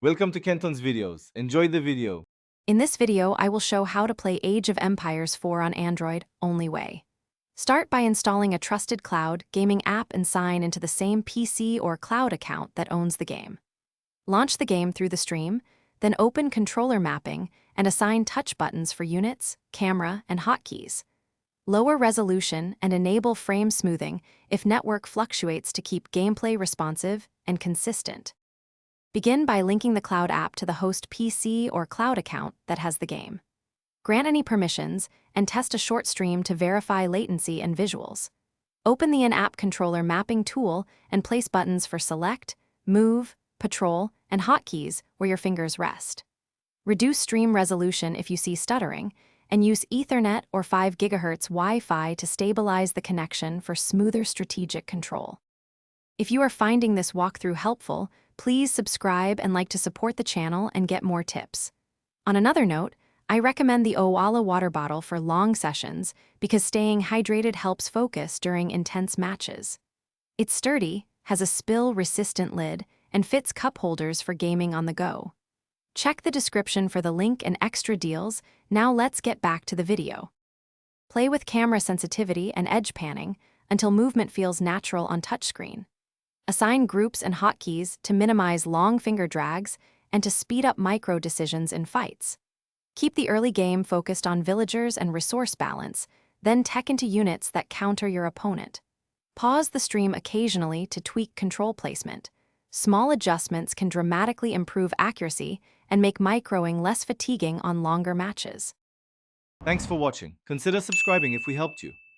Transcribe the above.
Welcome to Kenton's videos. Enjoy the video. In this video, I will show how to play Age of Empires 4 on Android, only way. Start by installing a trusted cloud gaming app and sign into the same PC or cloud account that owns the game. Launch the game through the stream, then open controller mapping and assign touch buttons for units, camera, and hotkeys. Lower resolution and enable frame smoothing if network fluctuates to keep gameplay responsive and consistent. Begin by linking the cloud app to the host PC or cloud account that has the game. Grant any permissions and test a short stream to verify latency and visuals. Open the in-app controller mapping tool and place buttons for select, move, patrol, and hotkeys where your fingers rest. Reduce stream resolution if you see stuttering, and use Ethernet or 5 GHz Wi-Fi to stabilize the connection for smoother strategic control. If you are finding this walkthrough helpful, please subscribe and like to support the channel and get more tips. On another note, I recommend the Owala water bottle for long sessions because staying hydrated helps focus during intense matches. It's sturdy, has a spill-resistant lid, and fits cup holders for gaming on the go. Check the description for the link and extra deals. Now let's get back to the video. Play with camera sensitivity and edge panning until movement feels natural on touchscreen. Assign groups and hotkeys to minimize long finger drags and to speed up micro decisions in fights. Keep the early game focused on villagers and resource balance, then tech into units that counter your opponent. Pause the stream occasionally to tweak control placement. Small adjustments can dramatically improve accuracy and make microing less fatiguing on longer matches. Thanks for watching. Consider subscribing if we helped you.